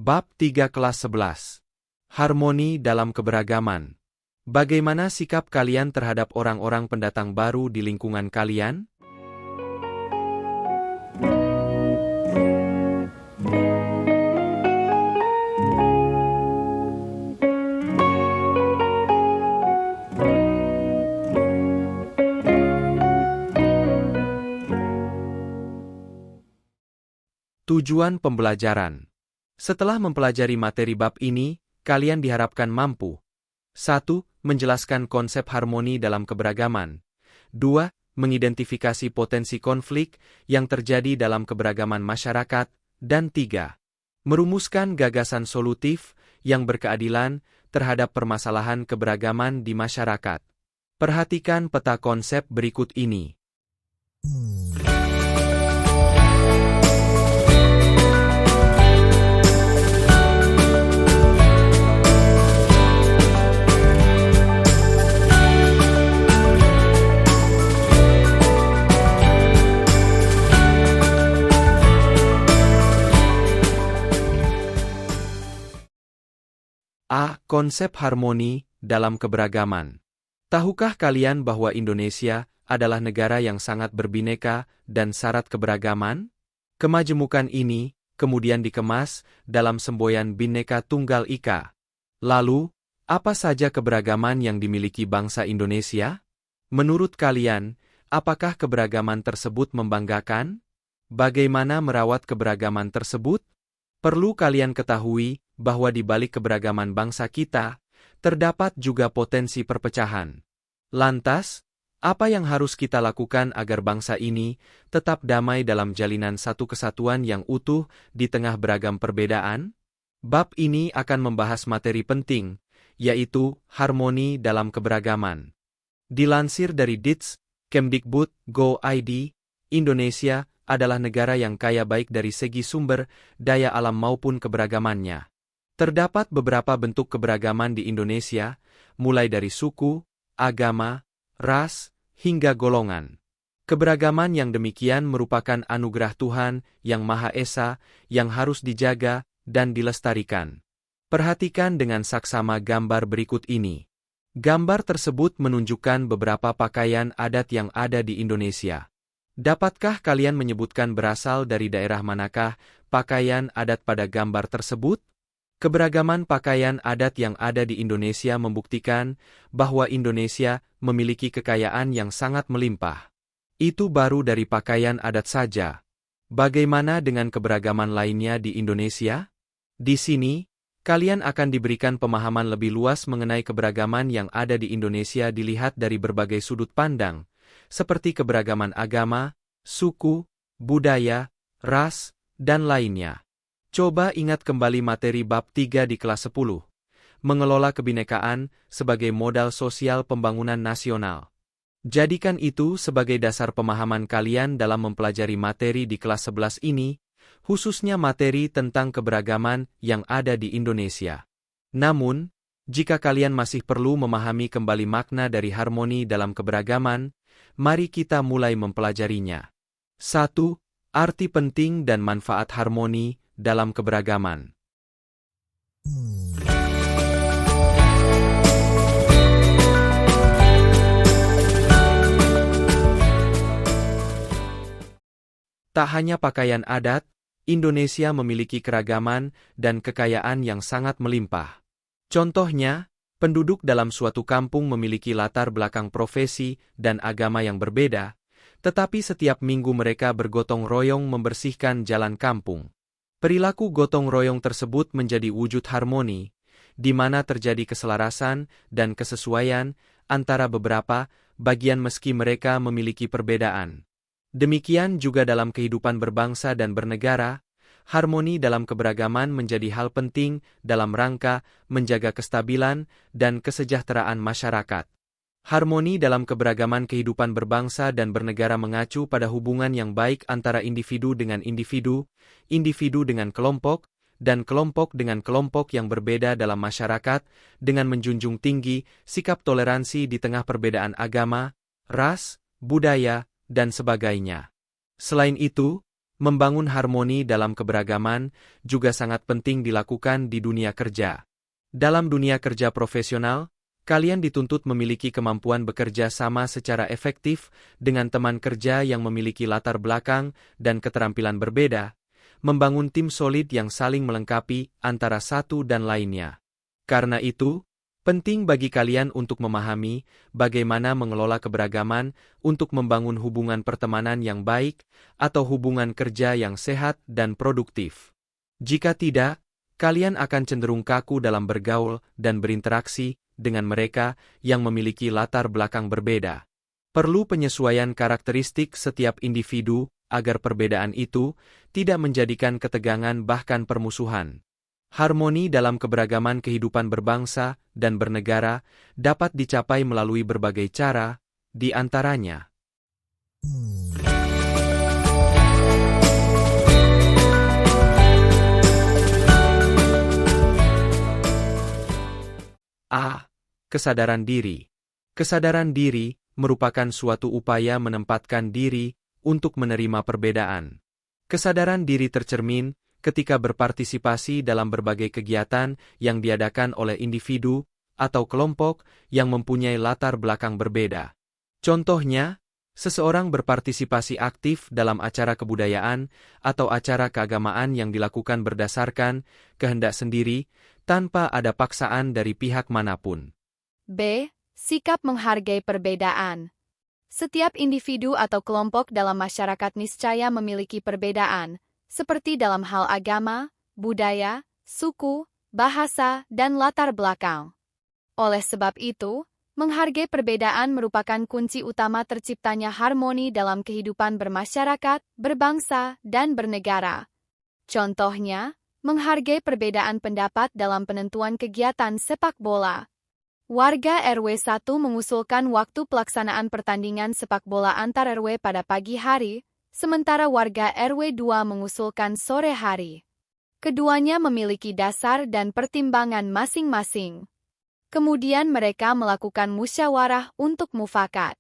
Bab 3 kelas 11. Harmoni dalam keberagaman. Bagaimana sikap kalian terhadap orang-orang pendatang baru di lingkungan kalian? Tujuan pembelajaran. Setelah mempelajari materi bab ini, kalian diharapkan mampu 1. Menjelaskan konsep harmoni dalam keberagaman. 2. Mengidentifikasi potensi konflik yang terjadi dalam keberagaman masyarakat. Dan 3. Merumuskan gagasan solutif yang berkeadilan terhadap permasalahan keberagaman di masyarakat. Perhatikan peta konsep berikut ini. A. Konsep harmoni dalam keberagaman. Tahukah kalian bahwa Indonesia adalah negara yang sangat berbineka dan syarat keberagaman? Kemajemukan ini kemudian dikemas dalam semboyan Bhinneka Tunggal Ika. Lalu, apa saja keberagaman yang dimiliki bangsa Indonesia? Menurut kalian, apakah keberagaman tersebut membanggakan? Bagaimana merawat keberagaman tersebut? Perlu kalian ketahui bahwa di balik keberagaman bangsa kita, terdapat juga potensi perpecahan. Lantas, apa yang harus kita lakukan agar bangsa ini tetap damai dalam jalinan satu kesatuan yang utuh di tengah beragam perbedaan? Bab ini akan membahas materi penting, yaitu harmoni dalam keberagaman. Dilansir dari DITS, Kemdikbud, Go.id, Indonesia adalah negara yang kaya baik dari segi sumber daya alam maupun keberagamannya. Terdapat beberapa bentuk keberagaman di Indonesia, mulai dari suku, agama, ras, hingga golongan. Keberagaman yang demikian merupakan anugerah Tuhan yang Maha Esa yang harus dijaga dan dilestarikan. Perhatikan dengan saksama gambar berikut ini. Gambar tersebut menunjukkan beberapa pakaian adat yang ada di Indonesia. Dapatkah kalian menyebutkan berasal dari daerah manakah pakaian adat pada gambar tersebut? Keberagaman pakaian adat yang ada di Indonesia membuktikan bahwa Indonesia memiliki kekayaan yang sangat melimpah. Itu baru dari pakaian adat saja. Bagaimana dengan keberagaman lainnya di Indonesia? Di sini, kalian akan diberikan pemahaman lebih luas mengenai keberagaman yang ada di Indonesia dilihat dari berbagai sudut pandang, seperti keberagaman agama, suku, budaya, ras, dan lainnya. Coba ingat kembali materi bab 3 di kelas 10. Mengelola kebinekaan sebagai modal sosial pembangunan nasional. Jadikan itu sebagai dasar pemahaman kalian dalam mempelajari materi di kelas 11 ini, khususnya materi tentang keberagaman yang ada di Indonesia. Namun, jika kalian masih perlu memahami kembali makna dari harmoni dalam keberagaman, mari kita mulai mempelajarinya. 1. Arti penting dan manfaat harmoni dalam keberagaman. Tak hanya pakaian adat, Indonesia memiliki keragaman dan kekayaan yang sangat melimpah. Contohnya, penduduk dalam suatu kampung memiliki latar belakang profesi dan agama yang berbeda, tetapi setiap minggu mereka bergotong royong membersihkan jalan kampung. Perilaku gotong royong tersebut menjadi wujud harmoni, di mana terjadi keselarasan dan kesesuaian antara beberapa bagian meski mereka memiliki perbedaan. Demikian juga dalam kehidupan berbangsa dan bernegara, harmoni dalam keberagaman menjadi hal penting dalam rangka menjaga kestabilan dan kesejahteraan masyarakat. Harmoni dalam keberagaman kehidupan berbangsa dan bernegara mengacu pada hubungan yang baik antara individu dengan individu, individu dengan kelompok, dan kelompok dengan kelompok yang berbeda dalam masyarakat, dengan menjunjung tinggi sikap toleransi di tengah perbedaan agama, ras, budaya, dan sebagainya. Selain itu, membangun harmoni dalam keberagaman juga sangat penting dilakukan di dunia kerja. Dalam dunia kerja profesional, kalian dituntut memiliki kemampuan bekerja sama secara efektif dengan teman kerja yang memiliki latar belakang dan keterampilan berbeda, membangun tim solid yang saling melengkapi antara satu dan lainnya. Karena itu, penting bagi kalian untuk memahami bagaimana mengelola keberagaman untuk membangun hubungan pertemanan yang baik atau hubungan kerja yang sehat dan produktif. Jika tidak, kalian akan cenderung kaku dalam bergaul dan berinteraksi dengan mereka yang memiliki latar belakang berbeda. Perlu penyesuaian karakteristik setiap individu agar perbedaan itu tidak menjadikan ketegangan bahkan permusuhan. Harmoni dalam keberagaman kehidupan berbangsa dan bernegara dapat dicapai melalui berbagai cara, di antaranya A. Kesadaran diri. Kesadaran diri merupakan suatu upaya menempatkan diri untuk menerima perbedaan. Kesadaran diri tercermin ketika berpartisipasi dalam berbagai kegiatan yang diadakan oleh individu atau kelompok yang mempunyai latar belakang berbeda. Contohnya, seseorang berpartisipasi aktif dalam acara kebudayaan atau acara keagamaan yang dilakukan berdasarkan kehendak sendiri tanpa ada paksaan dari pihak manapun. B. Sikap menghargai perbedaan. Setiap individu atau kelompok dalam masyarakat niscaya memiliki perbedaan, seperti dalam hal agama, budaya, suku, bahasa, dan latar belakang. Oleh sebab itu, menghargai perbedaan merupakan kunci utama terciptanya harmoni dalam kehidupan bermasyarakat, berbangsa, dan bernegara. Contohnya, menghargai perbedaan pendapat dalam penentuan kegiatan sepak bola. Warga RW 1 mengusulkan waktu pelaksanaan pertandingan sepak bola antar RW pada pagi hari, sementara warga RW 2 mengusulkan sore hari. Keduanya memiliki dasar dan pertimbangan masing-masing. Kemudian mereka melakukan musyawarah untuk mufakat.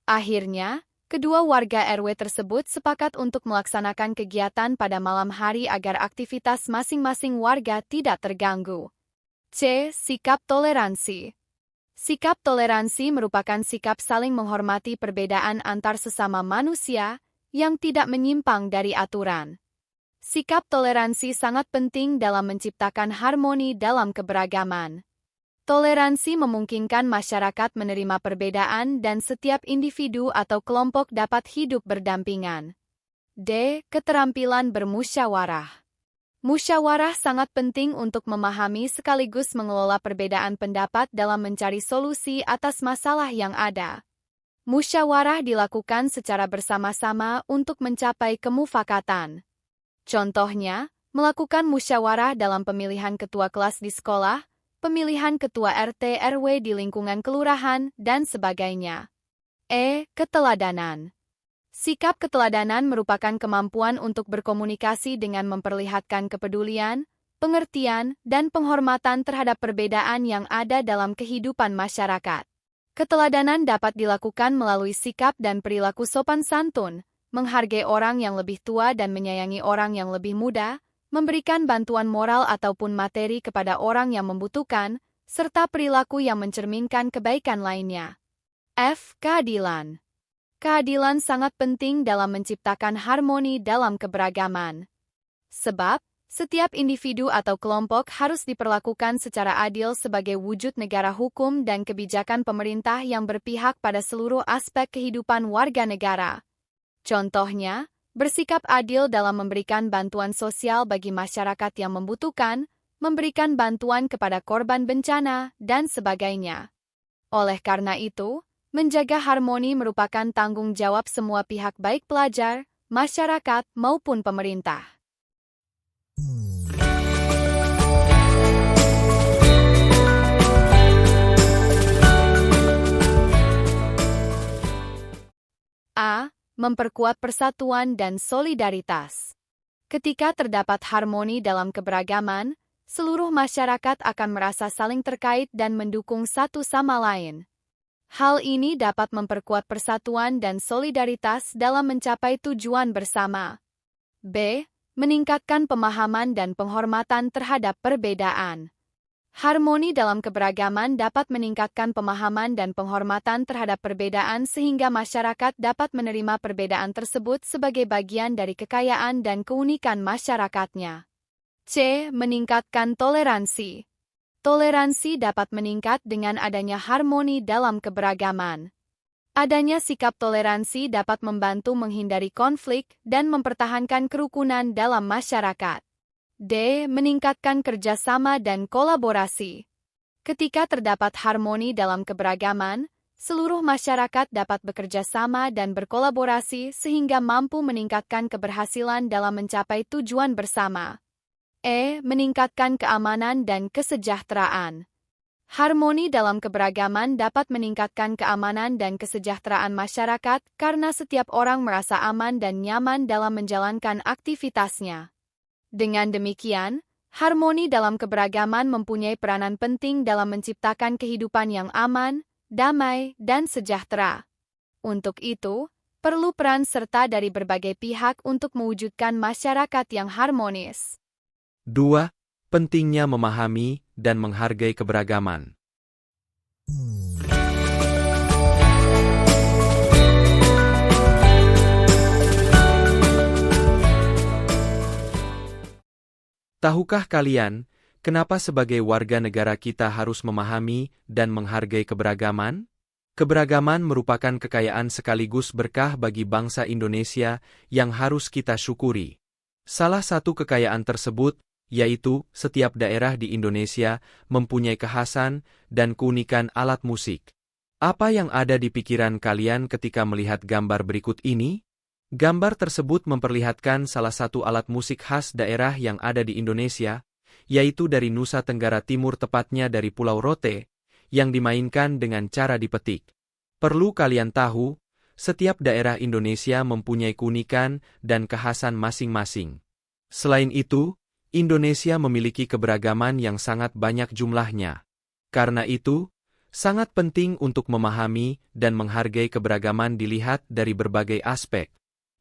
Akhirnya, kedua warga RW tersebut sepakat untuk melaksanakan kegiatan pada malam hari agar aktivitas masing-masing warga tidak terganggu. C. Sikap toleransi. Sikap toleransi merupakan sikap saling menghormati perbedaan antar sesama manusia yang tidak menyimpang dari aturan. Sikap toleransi sangat penting dalam menciptakan harmoni dalam keberagaman. Toleransi memungkinkan masyarakat menerima perbedaan dan setiap individu atau kelompok dapat hidup berdampingan. D. Keterampilan bermusyawarah. Musyawarah sangat penting untuk memahami sekaligus mengelola perbedaan pendapat dalam mencari solusi atas masalah yang ada. Musyawarah dilakukan secara bersama-sama untuk mencapai kemufakatan. Contohnya, melakukan musyawarah dalam pemilihan ketua kelas di sekolah, pemilihan ketua RT RW di lingkungan kelurahan, dan sebagainya. E. Keteladanan. Sikap keteladanan merupakan kemampuan untuk berkomunikasi dengan memperlihatkan kepedulian, pengertian, dan penghormatan terhadap perbedaan yang ada dalam kehidupan masyarakat. Keteladanan dapat dilakukan melalui sikap dan perilaku sopan santun, menghargai orang yang lebih tua dan menyayangi orang yang lebih muda, memberikan bantuan moral ataupun materi kepada orang yang membutuhkan, serta perilaku yang mencerminkan kebaikan lainnya. F. Keadilan. Keadilan sangat penting dalam menciptakan harmoni dalam keberagaman. Sebab, setiap individu atau kelompok harus diperlakukan secara adil sebagai wujud negara hukum dan kebijakan pemerintah yang berpihak pada seluruh aspek kehidupan warga negara. Contohnya, bersikap adil dalam memberikan bantuan sosial bagi masyarakat yang membutuhkan, memberikan bantuan kepada korban bencana, dan sebagainya. Oleh karena itu, menjaga harmoni merupakan tanggung jawab semua pihak baik pelajar, masyarakat, maupun pemerintah. A. Memperkuat persatuan dan solidaritas. Ketika terdapat harmoni dalam keberagaman, seluruh masyarakat akan merasa saling terkait dan mendukung satu sama lain. Hal ini dapat memperkuat persatuan dan solidaritas dalam mencapai tujuan bersama. B. Meningkatkan pemahaman dan penghormatan terhadap perbedaan. Harmoni dalam keberagaman dapat meningkatkan pemahaman dan penghormatan terhadap perbedaan sehingga masyarakat dapat menerima perbedaan tersebut sebagai bagian dari kekayaan dan keunikan masyarakatnya. C. Meningkatkan toleransi. Toleransi dapat meningkat dengan adanya harmoni dalam keberagaman. Adanya sikap toleransi dapat membantu menghindari konflik dan mempertahankan kerukunan dalam masyarakat. D. Meningkatkan kerjasama dan kolaborasi. Ketika terdapat harmoni dalam keberagaman, seluruh masyarakat dapat bekerja sama dan berkolaborasi sehingga mampu meningkatkan keberhasilan dalam mencapai tujuan bersama. E. Meningkatkan keamanan dan kesejahteraan. Harmoni dalam keberagaman dapat meningkatkan keamanan dan kesejahteraan masyarakat karena setiap orang merasa aman dan nyaman dalam menjalankan aktivitasnya. Dengan demikian, harmoni dalam keberagaman mempunyai peranan penting dalam menciptakan kehidupan yang aman, damai, dan sejahtera. Untuk itu, perlu peran serta dari berbagai pihak untuk mewujudkan masyarakat yang harmonis. 2. Pentingnya memahami dan menghargai keberagaman. Tahukah kalian, kenapa sebagai warga negara kita harus memahami dan menghargai keberagaman? Keberagaman merupakan kekayaan sekaligus berkah bagi bangsa Indonesia yang harus kita syukuri. Salah satu kekayaan tersebut, yaitu setiap daerah di Indonesia mempunyai kekhasan dan keunikan alat musik. Apa yang ada di pikiran kalian ketika melihat gambar berikut ini? Gambar tersebut memperlihatkan salah satu alat musik khas daerah yang ada di Indonesia, yaitu dari Nusa Tenggara Timur tepatnya dari Pulau Rote, yang dimainkan dengan cara dipetik. Perlu kalian tahu, setiap daerah Indonesia mempunyai keunikan dan kekhasan masing-masing. Selain itu, Indonesia memiliki keberagaman yang sangat banyak jumlahnya. Karena itu, sangat penting untuk memahami dan menghargai keberagaman dilihat dari berbagai aspek.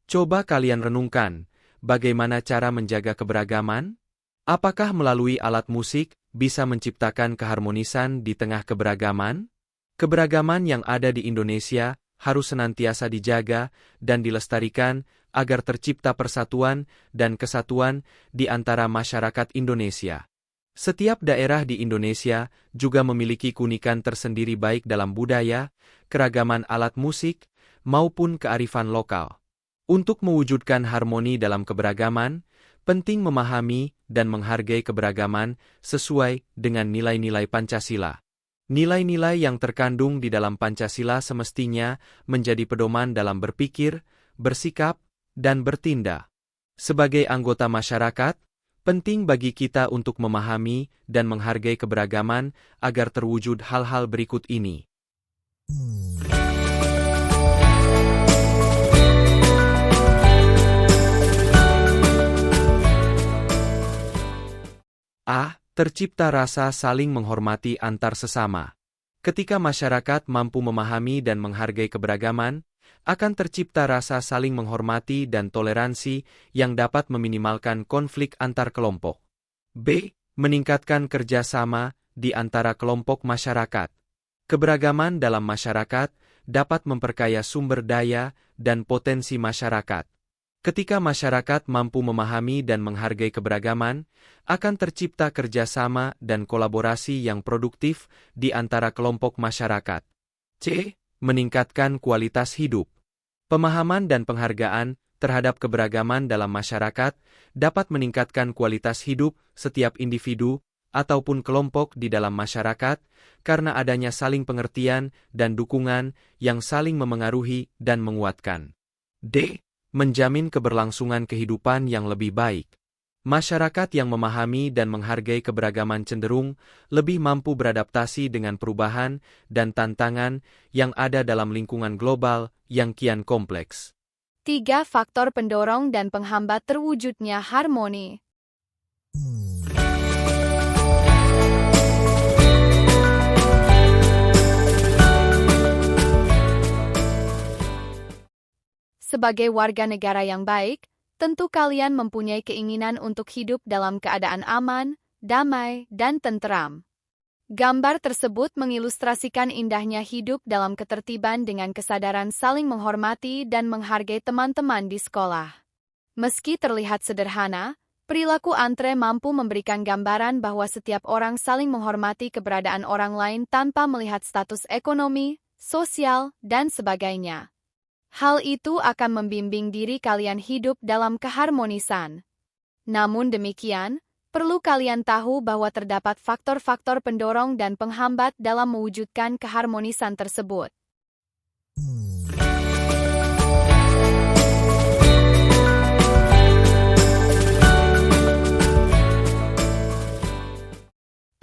Coba kalian renungkan, bagaimana cara menjaga keberagaman? Apakah melalui alat musik bisa menciptakan keharmonisan di tengah keberagaman? Keberagaman yang ada di Indonesia harus senantiasa dijaga dan dilestarikan agar tercipta persatuan dan kesatuan di antara masyarakat Indonesia. Setiap daerah di Indonesia juga memiliki keunikan tersendiri baik dalam budaya, keragaman alat musik, maupun kearifan lokal. Untuk mewujudkan harmoni dalam keberagaman, penting memahami dan menghargai keberagaman sesuai dengan nilai-nilai Pancasila. Nilai-nilai yang terkandung di dalam Pancasila semestinya menjadi pedoman dalam berpikir, bersikap, dan bertindak. Sebagai anggota masyarakat, penting bagi kita untuk memahami dan menghargai keberagaman agar terwujud hal-hal berikut ini. A. Tercipta rasa saling menghormati antar sesama. Ketika masyarakat mampu memahami dan menghargai keberagaman, akan tercipta rasa saling menghormati dan toleransi yang dapat meminimalkan konflik antar kelompok. B. Meningkatkan kerjasama di antara kelompok masyarakat. Keberagaman dalam masyarakat dapat memperkaya sumber daya dan potensi masyarakat. Ketika masyarakat mampu memahami dan menghargai keberagaman, akan tercipta kerjasama dan kolaborasi yang produktif di antara kelompok masyarakat. C. Meningkatkan kualitas hidup. Pemahaman dan penghargaan terhadap keberagaman dalam masyarakat dapat meningkatkan kualitas hidup setiap individu ataupun kelompok di dalam masyarakat karena adanya saling pengertian dan dukungan yang saling memengaruhi dan menguatkan. D. Menjamin keberlangsungan kehidupan yang lebih baik. Masyarakat yang memahami dan menghargai keberagaman cenderung lebih mampu beradaptasi dengan perubahan dan tantangan yang ada dalam lingkungan global yang kian kompleks. 3 faktor pendorong dan penghambat terwujudnya harmoni. Sebagai warga negara yang baik, tentu kalian mempunyai keinginan untuk hidup dalam keadaan aman, damai, dan tenteram. Gambar tersebut mengilustrasikan indahnya hidup dalam ketertiban dengan kesadaran saling menghormati dan menghargai teman-teman di sekolah. Meski terlihat sederhana, perilaku Andre mampu memberikan gambaran bahwa setiap orang saling menghormati keberadaan orang lain tanpa melihat status ekonomi, sosial, dan sebagainya. Hal itu akan membimbing diri kalian hidup dalam keharmonisan. Namun demikian, perlu kalian tahu bahwa terdapat faktor-faktor pendorong dan penghambat dalam mewujudkan keharmonisan tersebut.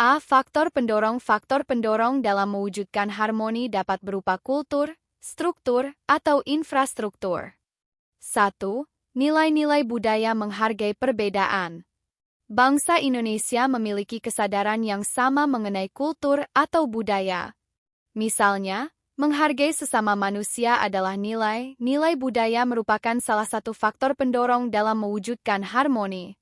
A. Faktor pendorong dalam mewujudkan harmoni dapat berupa kultur, struktur, atau infrastruktur. 1. Nilai-nilai budaya menghargai perbedaan. Bangsa Indonesia memiliki kesadaran yang sama mengenai kultur atau budaya. Misalnya, menghargai sesama manusia adalah nilai budaya merupakan salah satu faktor pendorong dalam mewujudkan harmoni.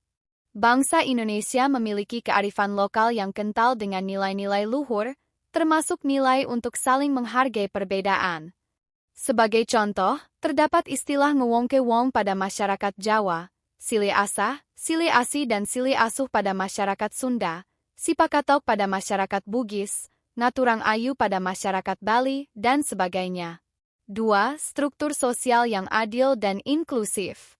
Bangsa Indonesia memiliki kearifan lokal yang kental dengan nilai-nilai luhur, termasuk nilai untuk saling menghargai perbedaan. Sebagai contoh, terdapat istilah ngewongke wong pada masyarakat Jawa, sile asah, sile asi dan sile asuh pada masyarakat Sunda, sipakatok pada masyarakat Bugis, naturang ayu pada masyarakat Bali, dan sebagainya. 2. Struktur sosial yang adil dan inklusif.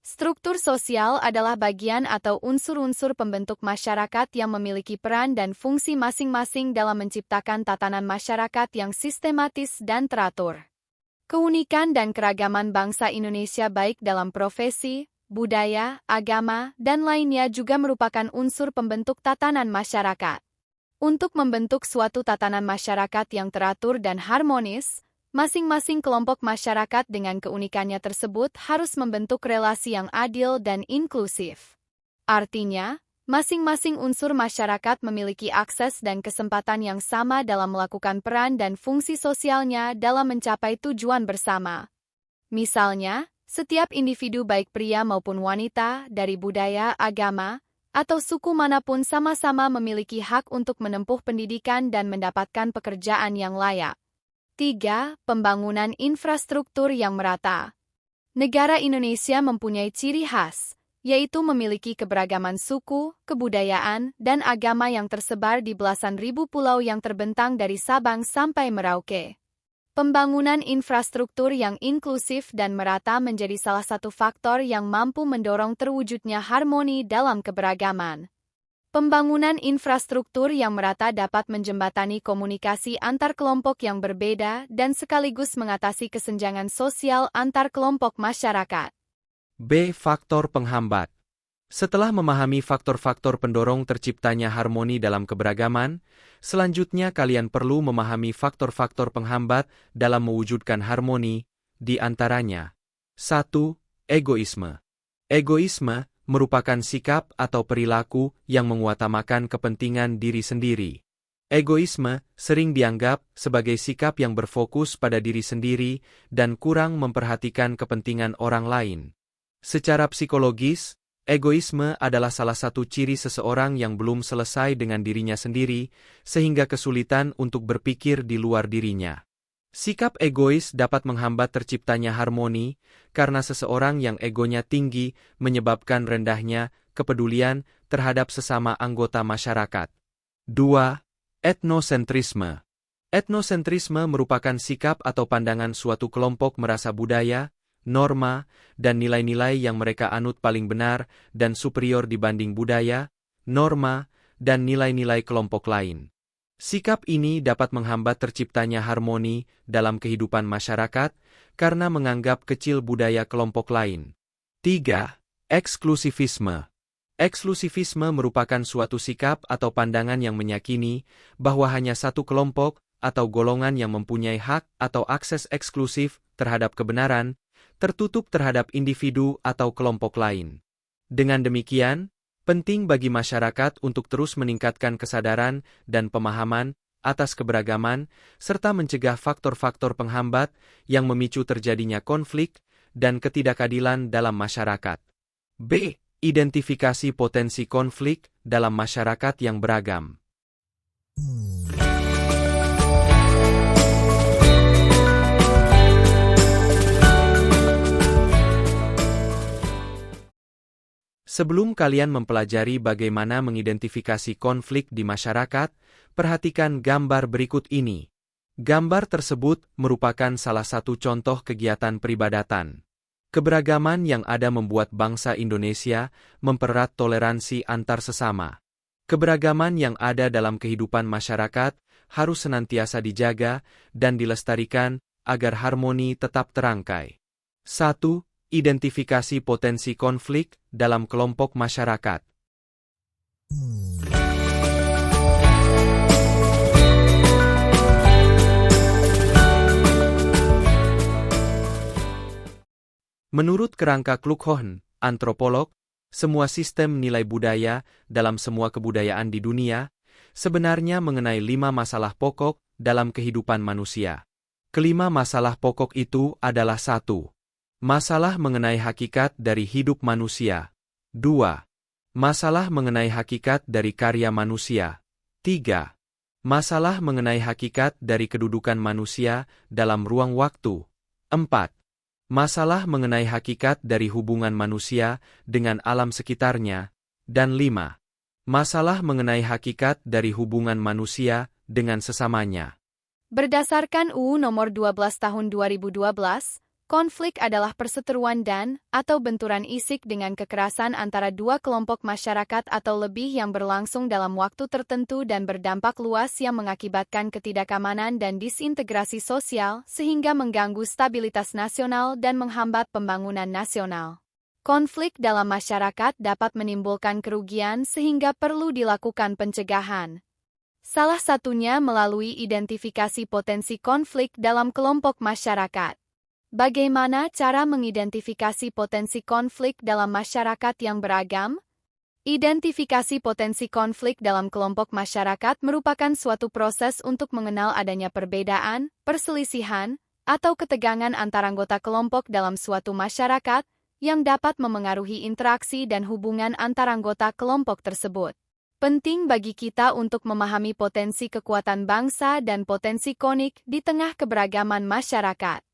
Struktur sosial adalah bagian atau unsur-unsur pembentuk masyarakat yang memiliki peran dan fungsi masing-masing dalam menciptakan tatanan masyarakat yang sistematis dan teratur. Keunikan dan keragaman bangsa Indonesia baik dalam profesi, budaya, agama, dan lainnya juga merupakan unsur pembentuk tatanan masyarakat. Untuk membentuk suatu tatanan masyarakat yang teratur dan harmonis, masing-masing kelompok masyarakat dengan keunikannya tersebut harus membentuk relasi yang adil dan inklusif. Artinya, masing-masing unsur masyarakat memiliki akses dan kesempatan yang sama dalam melakukan peran dan fungsi sosialnya dalam mencapai tujuan bersama. Misalnya, setiap individu baik pria maupun wanita dari budaya, agama, atau suku manapun sama-sama memiliki hak untuk menempuh pendidikan dan mendapatkan pekerjaan yang layak. 3. Pembangunan infrastruktur yang merata. Negara Indonesia mempunyai ciri khas, yaitu memiliki keberagaman suku, kebudayaan, dan agama yang tersebar di belasan ribu pulau yang terbentang dari Sabang sampai Merauke. Pembangunan infrastruktur yang inklusif dan merata menjadi salah satu faktor yang mampu mendorong terwujudnya harmoni dalam keberagaman. Pembangunan infrastruktur yang merata dapat menjembatani komunikasi antar kelompok yang berbeda dan sekaligus mengatasi kesenjangan sosial antar kelompok masyarakat. B. Faktor penghambat. Setelah memahami faktor-faktor pendorong terciptanya harmoni dalam keberagaman, selanjutnya kalian perlu memahami faktor-faktor penghambat dalam mewujudkan harmoni, di antaranya. 1. Egoisme. Egoisme merupakan sikap atau perilaku yang mengutamakan kepentingan diri sendiri. Egoisme sering dianggap sebagai sikap yang berfokus pada diri sendiri dan kurang memperhatikan kepentingan orang lain. Secara psikologis, egoisme adalah salah satu ciri seseorang yang belum selesai dengan dirinya sendiri, sehingga kesulitan untuk berpikir di luar dirinya. Sikap egois dapat menghambat terciptanya harmoni, karena seseorang yang egonya tinggi menyebabkan rendahnya kepedulian terhadap sesama anggota masyarakat. 2. Etnosentrisme. Etnosentrisme merupakan sikap atau pandangan suatu kelompok merasa budaya, norma, dan nilai-nilai yang mereka anut paling benar dan superior dibanding budaya, norma, dan nilai-nilai kelompok lain. Sikap ini dapat menghambat terciptanya harmoni dalam kehidupan masyarakat karena menganggap kecil budaya kelompok lain. 3. Eksklusivisme. Eksklusivisme merupakan suatu sikap atau pandangan yang meyakini bahwa hanya satu kelompok atau golongan yang mempunyai hak atau akses eksklusif terhadap kebenaran, tertutup terhadap individu atau kelompok lain. Dengan demikian, penting bagi masyarakat untuk terus meningkatkan kesadaran dan pemahaman atas keberagaman, serta mencegah faktor-faktor penghambat yang memicu terjadinya konflik dan ketidakadilan dalam masyarakat. B. Identifikasi potensi konflik dalam masyarakat yang beragam. Sebelum kalian mempelajari bagaimana mengidentifikasi konflik di masyarakat, perhatikan gambar berikut ini. Gambar tersebut merupakan salah satu contoh kegiatan peribadatan. Keberagaman yang ada membuat bangsa Indonesia mempererat toleransi antar sesama. Keberagaman yang ada dalam kehidupan masyarakat harus senantiasa dijaga dan dilestarikan agar harmoni tetap terangkai. 1. Identifikasi potensi konflik dalam kelompok masyarakat. Menurut kerangka Kluckhohn, antropolog, semua sistem nilai budaya dalam semua kebudayaan di dunia sebenarnya mengenai 5 masalah pokok dalam kehidupan manusia. Kelima masalah pokok itu adalah 1. Masalah mengenai hakikat dari hidup manusia. 2. Masalah mengenai hakikat dari karya manusia. 3. Masalah mengenai hakikat dari kedudukan manusia dalam ruang waktu. 4. Masalah mengenai hakikat dari hubungan manusia dengan alam sekitarnya. Dan 5. Masalah mengenai hakikat dari hubungan manusia dengan sesamanya. Berdasarkan UU Nomor 12 Tahun 2012, konflik adalah perseteruan atau benturan isik dengan kekerasan antara dua kelompok masyarakat atau lebih yang berlangsung dalam waktu tertentu dan berdampak luas yang mengakibatkan ketidakamanan dan disintegrasi sosial sehingga mengganggu stabilitas nasional dan menghambat pembangunan nasional. Konflik dalam masyarakat dapat menimbulkan kerugian sehingga perlu dilakukan pencegahan. Salah satunya melalui identifikasi potensi konflik dalam kelompok masyarakat. Bagaimana cara mengidentifikasi potensi konflik dalam masyarakat yang beragam? Identifikasi potensi konflik dalam kelompok masyarakat merupakan suatu proses untuk mengenal adanya perbedaan, perselisihan, atau ketegangan antar anggota kelompok dalam suatu masyarakat yang dapat memengaruhi interaksi dan hubungan antar anggota kelompok tersebut. Penting bagi kita untuk memahami potensi kekuatan bangsa dan potensi konflik di tengah keberagaman masyarakat.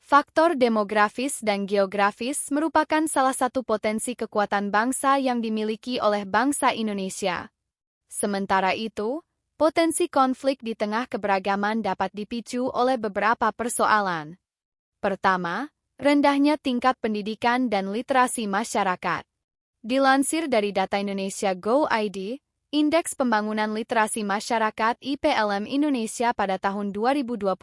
Faktor demografis dan geografis merupakan salah satu potensi kekuatan bangsa yang dimiliki oleh bangsa Indonesia. Sementara itu, potensi konflik di tengah keberagaman dapat dipicu oleh beberapa persoalan. Pertama, rendahnya tingkat pendidikan dan literasi masyarakat. Dilansir dari data Indonesia Go.id, Indeks Pembangunan Literasi Masyarakat (IPLM) Indonesia pada tahun 2022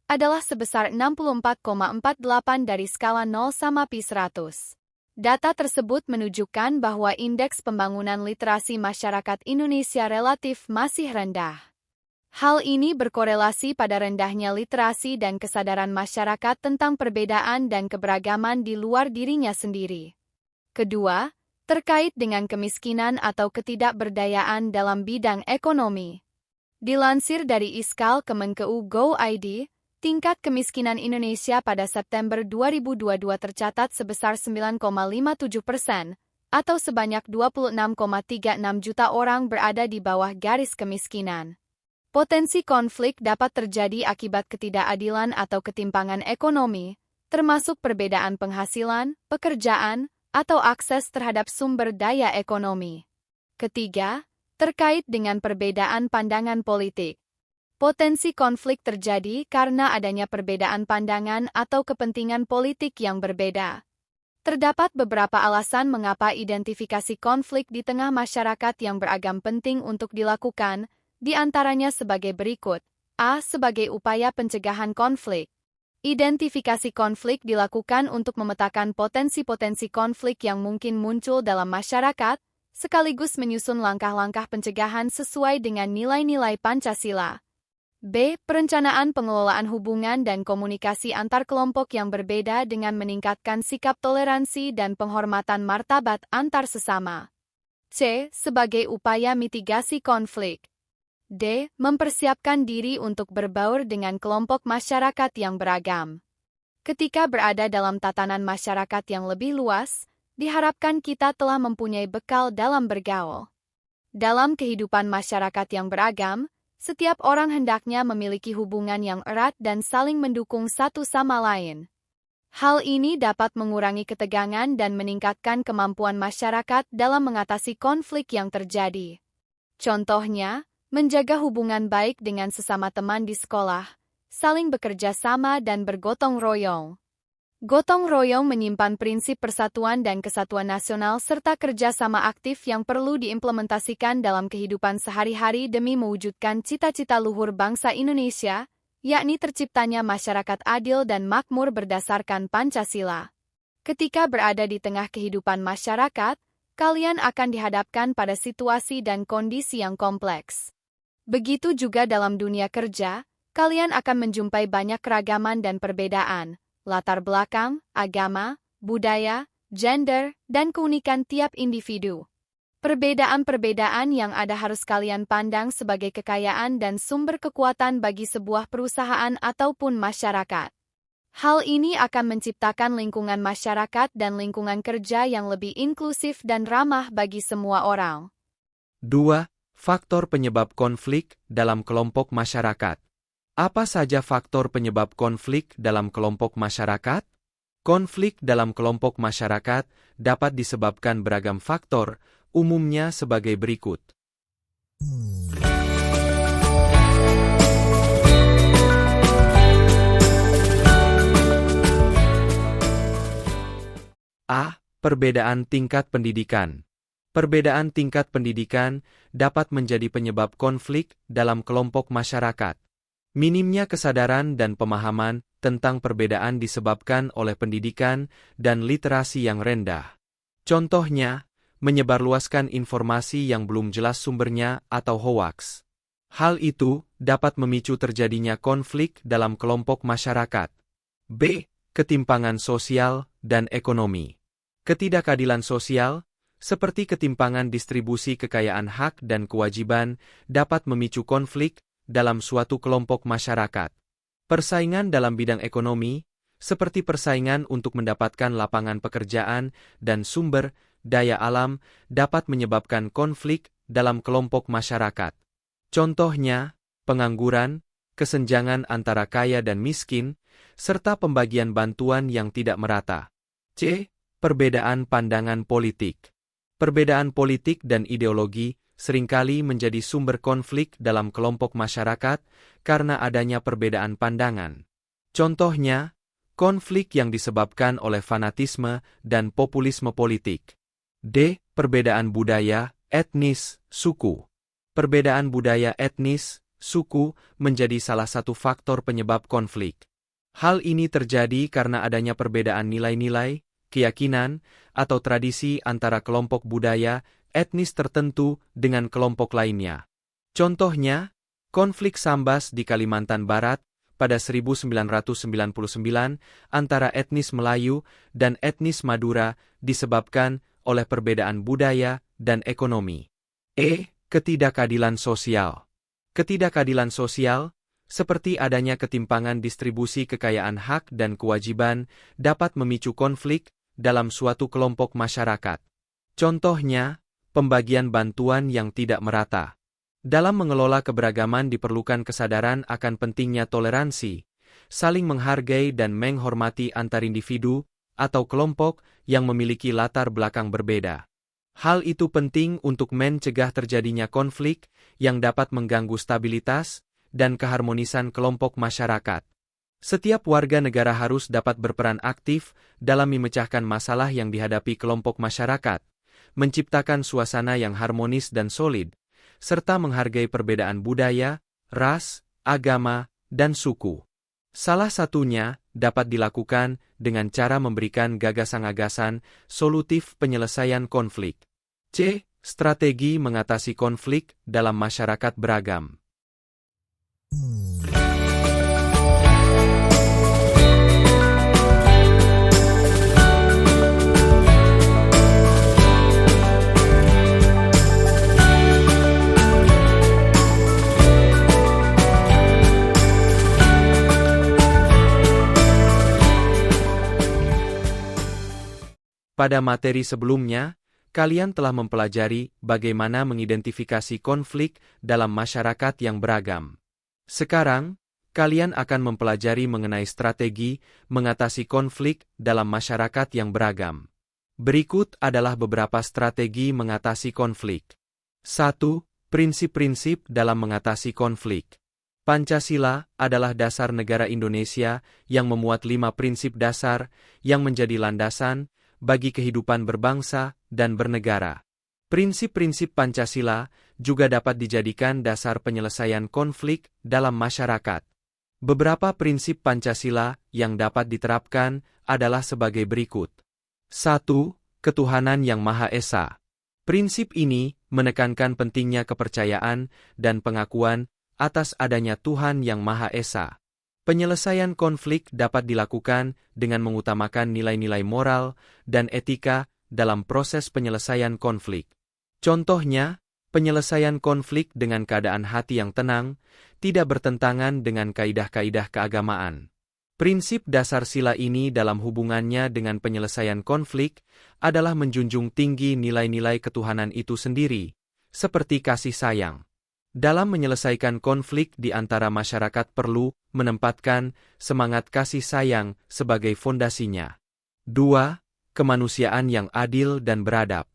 adalah sebesar 64,48 dari skala 0 sama pi 100. Data tersebut menunjukkan bahwa indeks pembangunan literasi masyarakat Indonesia relatif masih rendah. Hal ini berkorelasi pada rendahnya literasi dan kesadaran masyarakat tentang perbedaan dan keberagaman di luar dirinya sendiri. Kedua, terkait dengan kemiskinan atau ketidakberdayaan dalam bidang ekonomi. Dilansir dari Iskal Kemenkeu Go.id, tingkat kemiskinan Indonesia pada September 2022 tercatat sebesar 9,57%, atau sebanyak 26,36 juta orang berada di bawah garis kemiskinan. Potensi konflik dapat terjadi akibat ketidakadilan atau ketimpangan ekonomi, termasuk perbedaan penghasilan, pekerjaan, atau akses terhadap sumber daya ekonomi. Ketiga, terkait dengan perbedaan pandangan politik. Potensi konflik terjadi karena adanya perbedaan pandangan atau kepentingan politik yang berbeda. Terdapat beberapa alasan mengapa identifikasi konflik di tengah masyarakat yang beragam penting untuk dilakukan, di antaranya sebagai berikut. A. Sebagai upaya pencegahan konflik. Identifikasi konflik dilakukan untuk memetakan potensi-potensi konflik yang mungkin muncul dalam masyarakat, sekaligus menyusun langkah-langkah pencegahan sesuai dengan nilai-nilai Pancasila. B. Perencanaan pengelolaan hubungan dan komunikasi antar kelompok yang berbeda dengan meningkatkan sikap toleransi dan penghormatan martabat antar sesama. C. Sebagai upaya mitigasi konflik. D. Mempersiapkan diri untuk berbaur dengan kelompok masyarakat yang beragam. Ketika berada dalam tatanan masyarakat yang lebih luas, diharapkan kita telah mempunyai bekal dalam bergaul. Dalam kehidupan masyarakat yang beragam, setiap orang hendaknya memiliki hubungan yang erat dan saling mendukung satu sama lain. Hal ini dapat mengurangi ketegangan dan meningkatkan kemampuan masyarakat dalam mengatasi konflik yang terjadi. Contohnya, menjaga hubungan baik dengan sesama teman di sekolah, saling bekerja sama dan bergotong royong. Gotong royong menyimpan prinsip persatuan dan kesatuan nasional serta kerjasama aktif yang perlu diimplementasikan dalam kehidupan sehari-hari demi mewujudkan cita-cita luhur bangsa Indonesia, yakni terciptanya masyarakat adil dan makmur berdasarkan Pancasila. Ketika berada di tengah kehidupan masyarakat, kalian akan dihadapkan pada situasi dan kondisi yang kompleks. Begitu juga dalam dunia kerja, kalian akan menjumpai banyak keragaman dan perbedaan, latar belakang, agama, budaya, gender, dan keunikan tiap individu. Perbedaan-perbedaan yang ada harus kalian pandang sebagai kekayaan dan sumber kekuatan bagi sebuah perusahaan ataupun masyarakat. Hal ini akan menciptakan lingkungan masyarakat dan lingkungan kerja yang lebih inklusif dan ramah bagi semua orang. 2. Faktor penyebab konflik dalam kelompok masyarakat. Apa saja faktor penyebab konflik dalam kelompok masyarakat? Konflik dalam kelompok masyarakat dapat disebabkan beragam faktor, umumnya sebagai berikut. A. Perbedaan tingkat pendidikan. Perbedaan tingkat pendidikan dapat menjadi penyebab konflik dalam kelompok masyarakat. Minimnya kesadaran dan pemahaman tentang perbedaan disebabkan oleh pendidikan dan literasi yang rendah. Contohnya, menyebarluaskan informasi yang belum jelas sumbernya atau hoaks. Hal itu dapat memicu terjadinya konflik dalam kelompok masyarakat. B. Ketimpangan sosial dan ekonomi. Ketidakadilan sosial, seperti ketimpangan distribusi kekayaan hak dan kewajiban, dapat memicu konflik dalam suatu kelompok masyarakat. Persaingan dalam bidang ekonomi, seperti persaingan untuk mendapatkan lapangan pekerjaan dan sumber daya alam, dapat menyebabkan konflik dalam kelompok masyarakat. Contohnya, pengangguran, kesenjangan antara kaya dan miskin, serta pembagian bantuan yang tidak merata. C. Perbedaan pandangan politik. Perbedaan politik dan ideologi seringkali menjadi sumber konflik dalam kelompok masyarakat karena adanya perbedaan pandangan. Contohnya, konflik yang disebabkan oleh fanatisme dan populisme politik. D. Perbedaan budaya, etnis, suku. Perbedaan budaya etnis, suku menjadi salah satu faktor penyebab konflik. Hal ini terjadi karena adanya perbedaan nilai-nilai, keyakinan, atau tradisi antara kelompok budaya etnis tertentu dengan kelompok lainnya. Contohnya, konflik Sambas di Kalimantan Barat pada 1999 antara etnis Melayu dan etnis Madura disebabkan oleh perbedaan budaya dan ekonomi. E. Ketidakadilan sosial. Ketidakadilan sosial, seperti adanya ketimpangan distribusi kekayaan hak dan kewajiban, dapat memicu konflik dalam suatu kelompok masyarakat. Contohnya, pembagian bantuan yang tidak merata. Dalam mengelola keberagaman diperlukan kesadaran akan pentingnya toleransi, saling menghargai dan menghormati antar individu atau kelompok yang memiliki latar belakang berbeda. Hal itu penting untuk mencegah terjadinya konflik yang dapat mengganggu stabilitas dan keharmonisan kelompok masyarakat. Setiap warga negara harus dapat berperan aktif dalam memecahkan masalah yang dihadapi kelompok masyarakat, menciptakan suasana yang harmonis dan solid, serta menghargai perbedaan budaya, ras, agama, dan suku. Salah satunya dapat dilakukan dengan cara memberikan gagasan-gagasan solutif penyelesaian konflik. C. Strategi mengatasi konflik dalam masyarakat beragam. Pada materi sebelumnya, kalian telah mempelajari bagaimana mengidentifikasi konflik dalam masyarakat yang beragam. Sekarang, kalian akan mempelajari mengenai strategi mengatasi konflik dalam masyarakat yang beragam. Berikut adalah beberapa strategi mengatasi konflik. 1. Prinsip-prinsip dalam mengatasi konflik. Pancasila adalah dasar negara Indonesia yang memuat 5 prinsip dasar yang menjadi landasan bagi kehidupan berbangsa dan bernegara. Prinsip-prinsip Pancasila juga dapat dijadikan dasar penyelesaian konflik dalam masyarakat. Beberapa prinsip Pancasila yang dapat diterapkan adalah sebagai berikut. 1. Ketuhanan yang Maha Esa. Prinsip ini menekankan pentingnya kepercayaan dan pengakuan atas adanya Tuhan yang Maha Esa. Penyelesaian konflik dapat dilakukan dengan mengutamakan nilai-nilai moral dan etika dalam proses penyelesaian konflik. Contohnya, penyelesaian konflik dengan keadaan hati yang tenang, tidak bertentangan dengan kaidah-kaidah keagamaan. Prinsip dasar sila ini dalam hubungannya dengan penyelesaian konflik adalah menjunjung tinggi nilai-nilai ketuhanan itu sendiri, seperti kasih sayang. Dalam menyelesaikan konflik di antara masyarakat perlu menempatkan semangat kasih sayang sebagai fondasinya. 2. Kemanusiaan yang adil dan beradab.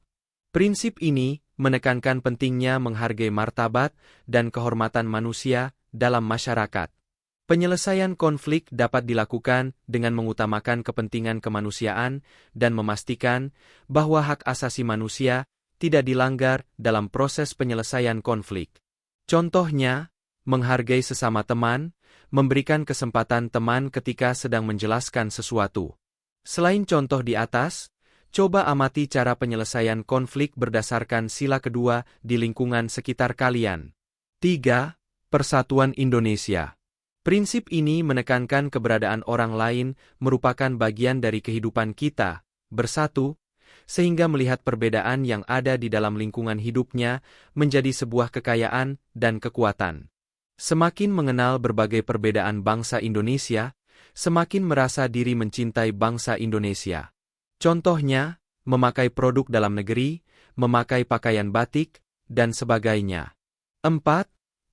Prinsip ini menekankan pentingnya menghargai martabat dan kehormatan manusia dalam masyarakat. Penyelesaian konflik dapat dilakukan dengan mengutamakan kepentingan kemanusiaan dan memastikan bahwa hak asasi manusia tidak dilanggar dalam proses penyelesaian konflik. Contohnya, menghargai sesama teman, memberikan kesempatan teman ketika sedang menjelaskan sesuatu. Selain contoh di atas, coba amati cara penyelesaian konflik berdasarkan sila kedua di lingkungan sekitar kalian. 3. Persatuan Indonesia. Prinsip ini menekankan keberadaan orang lain merupakan bagian dari kehidupan kita, bersatu, sehingga melihat perbedaan yang ada di dalam lingkungan hidupnya menjadi sebuah kekayaan dan kekuatan. Semakin mengenal berbagai perbedaan bangsa Indonesia, semakin merasa diri mencintai bangsa Indonesia. Contohnya, memakai produk dalam negeri, memakai pakaian batik, dan sebagainya. 4.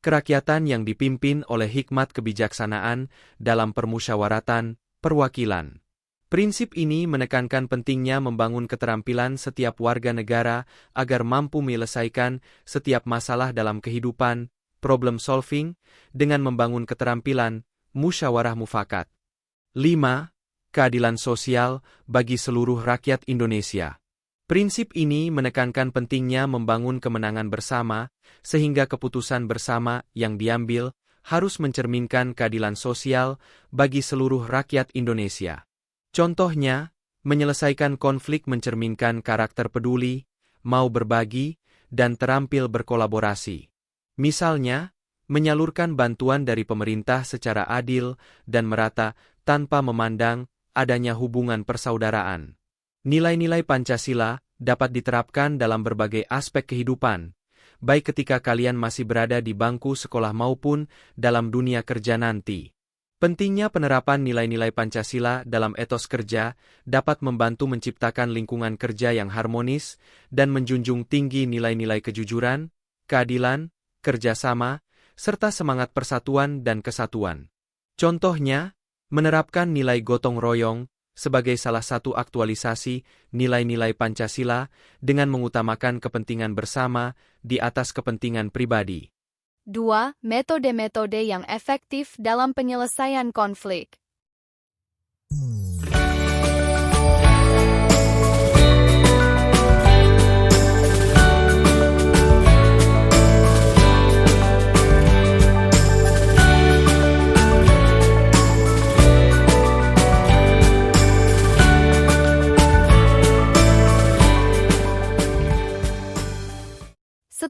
Kerakyatan yang dipimpin oleh hikmat kebijaksanaan dalam permusyawaratan, perwakilan. Prinsip ini menekankan pentingnya membangun keterampilan setiap warga negara agar mampu menyelesaikan setiap masalah dalam kehidupan, problem solving, dengan membangun keterampilan, musyawarah mufakat. 5. Keadilan sosial bagi seluruh rakyat Indonesia. Prinsip ini menekankan pentingnya membangun kemenangan bersama, sehingga keputusan bersama yang diambil harus mencerminkan keadilan sosial bagi seluruh rakyat Indonesia. Contohnya, menyelesaikan konflik mencerminkan karakter peduli, mau berbagi, dan terampil berkolaborasi. Misalnya, menyalurkan bantuan dari pemerintah secara adil dan merata tanpa memandang adanya hubungan persaudaraan. Nilai-nilai Pancasila dapat diterapkan dalam berbagai aspek kehidupan, baik ketika kalian masih berada di bangku sekolah maupun dalam dunia kerja nanti. Pentingnya penerapan nilai-nilai Pancasila dalam etos kerja dapat membantu menciptakan lingkungan kerja yang harmonis dan menjunjung tinggi nilai-nilai kejujuran, keadilan, kerjasama, serta semangat persatuan dan kesatuan. Contohnya, menerapkan nilai gotong royong sebagai salah satu aktualisasi nilai-nilai Pancasila dengan mengutamakan kepentingan bersama di atas kepentingan pribadi. 2. Metode-metode yang efektif dalam penyelesaian konflik.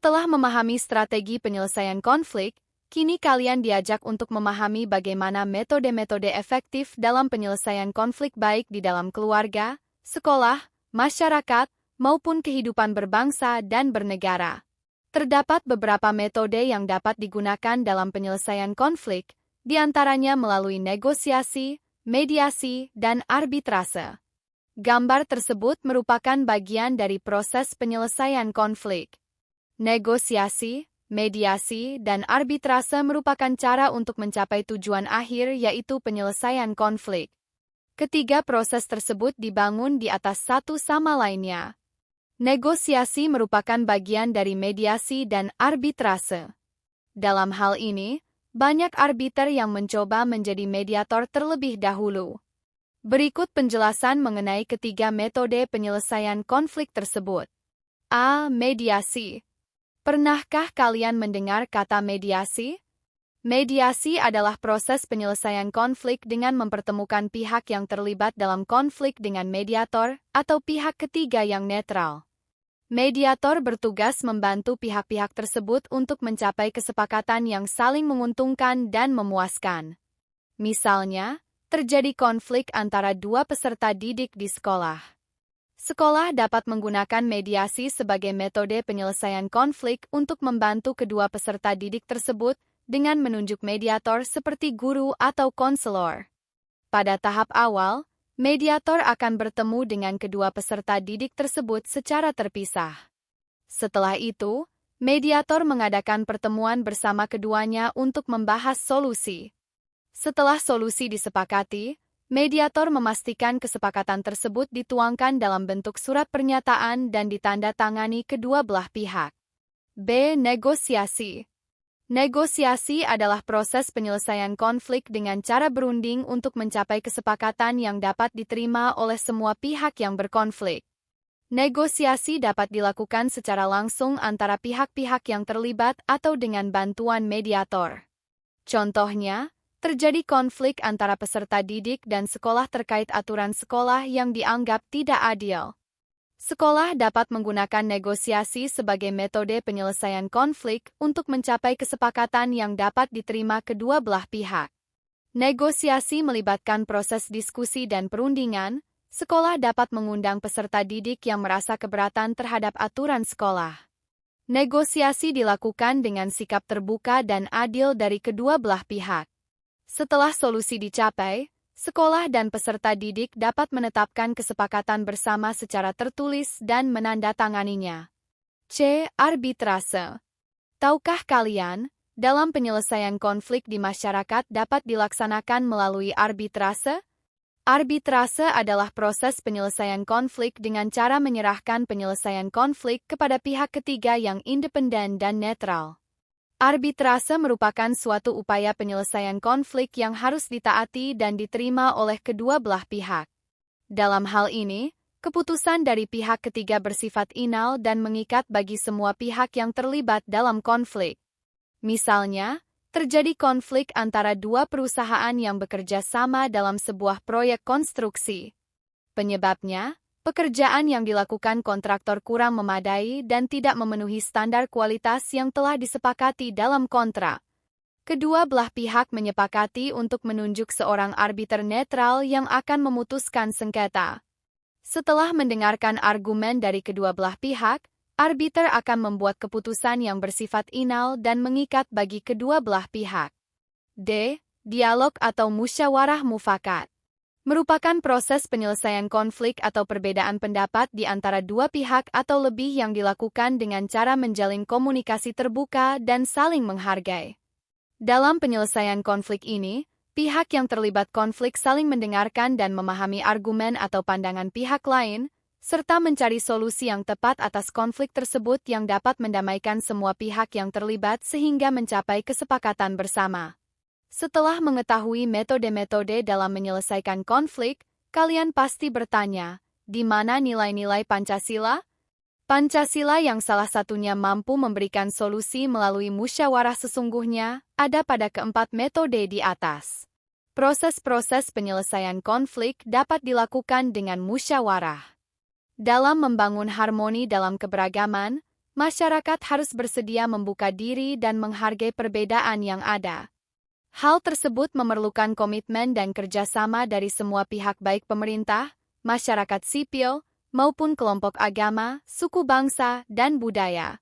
Setelah memahami strategi penyelesaian konflik, kini kalian diajak untuk memahami bagaimana metode-metode efektif dalam penyelesaian konflik baik di dalam keluarga, sekolah, masyarakat, maupun kehidupan berbangsa dan bernegara. Terdapat beberapa metode yang dapat digunakan dalam penyelesaian konflik, di antaranya melalui negosiasi, mediasi, dan arbitrase. Gambar tersebut merupakan bagian dari proses penyelesaian konflik. Negosiasi, mediasi, dan arbitrase merupakan cara untuk mencapai tujuan akhir yaitu penyelesaian konflik. Ketiga proses tersebut dibangun di atas satu sama lainnya. Negosiasi merupakan bagian dari mediasi dan arbitrase. Dalam hal ini, banyak arbiter yang mencoba menjadi mediator terlebih dahulu. Berikut penjelasan mengenai ketiga metode penyelesaian konflik tersebut. A. Mediasi. Pernahkah kalian mendengar kata mediasi? Mediasi adalah proses penyelesaian konflik dengan mempertemukan pihak yang terlibat dalam konflik dengan mediator atau pihak ketiga yang netral. Mediator bertugas membantu pihak-pihak tersebut untuk mencapai kesepakatan yang saling menguntungkan dan memuaskan. Misalnya, terjadi konflik antara dua peserta didik di sekolah. Sekolah dapat menggunakan mediasi sebagai metode penyelesaian konflik untuk membantu kedua peserta didik tersebut dengan menunjuk mediator seperti guru atau konselor. Pada tahap awal, mediator akan bertemu dengan kedua peserta didik tersebut secara terpisah. Setelah itu, mediator mengadakan pertemuan bersama keduanya untuk membahas solusi. Setelah solusi disepakati, mediator memastikan kesepakatan tersebut dituangkan dalam bentuk surat pernyataan dan ditandatangani kedua belah pihak. B. Negosiasi. Negosiasi adalah proses penyelesaian konflik dengan cara berunding untuk mencapai kesepakatan yang dapat diterima oleh semua pihak yang berkonflik. Negosiasi dapat dilakukan secara langsung antara pihak-pihak yang terlibat atau dengan bantuan mediator. Contohnya, terjadi konflik antara peserta didik dan sekolah terkait aturan sekolah yang dianggap tidak adil. Sekolah dapat menggunakan negosiasi sebagai metode penyelesaian konflik untuk mencapai kesepakatan yang dapat diterima kedua belah pihak. Negosiasi melibatkan proses diskusi dan perundingan. Sekolah dapat mengundang peserta didik yang merasa keberatan terhadap aturan sekolah. Negosiasi dilakukan dengan sikap terbuka dan adil dari kedua belah pihak. Setelah solusi dicapai, sekolah dan peserta didik dapat menetapkan kesepakatan bersama secara tertulis dan menandatanganinya. C. Arbitrase. Tahukah kalian, dalam penyelesaian konflik di masyarakat dapat dilaksanakan melalui arbitrase? Arbitrase adalah proses penyelesaian konflik dengan cara menyerahkan penyelesaian konflik kepada pihak ketiga yang independen dan netral. Arbitrase merupakan suatu upaya penyelesaian konflik yang harus ditaati dan diterima oleh kedua belah pihak. Dalam hal ini, keputusan dari pihak ketiga bersifat final dan mengikat bagi semua pihak yang terlibat dalam konflik. Misalnya, terjadi konflik antara dua perusahaan yang bekerja sama dalam sebuah proyek konstruksi. Penyebabnya, pekerjaan yang dilakukan kontraktor kurang memadai dan tidak memenuhi standar kualitas yang telah disepakati dalam kontrak. Kedua belah pihak menyepakati untuk menunjuk seorang arbiter netral yang akan memutuskan sengketa. Setelah mendengarkan argumen dari kedua belah pihak, arbiter akan membuat keputusan yang bersifat final dan mengikat bagi kedua belah pihak. D. Dialog atau musyawarah mufakat. Merupakan proses penyelesaian konflik atau perbedaan pendapat di antara dua pihak atau lebih yang dilakukan dengan cara menjalin komunikasi terbuka dan saling menghargai. Dalam penyelesaian konflik ini, pihak yang terlibat konflik saling mendengarkan dan memahami argumen atau pandangan pihak lain, serta mencari solusi yang tepat atas konflik tersebut yang dapat mendamaikan semua pihak yang terlibat sehingga mencapai kesepakatan bersama. Setelah mengetahui metode-metode dalam menyelesaikan konflik, kalian pasti bertanya, di mana nilai-nilai Pancasila? Pancasila yang salah satunya mampu memberikan solusi melalui musyawarah sesungguhnya, ada pada keempat metode di atas. Proses-proses penyelesaian konflik dapat dilakukan dengan musyawarah. Dalam membangun harmoni dalam keberagaman, Masyarakat harus bersedia membuka diri dan menghargai perbedaan yang ada. Hal tersebut memerlukan komitmen dan kerjasama dari semua pihak baik pemerintah, masyarakat sipil, maupun kelompok agama, suku bangsa, dan budaya.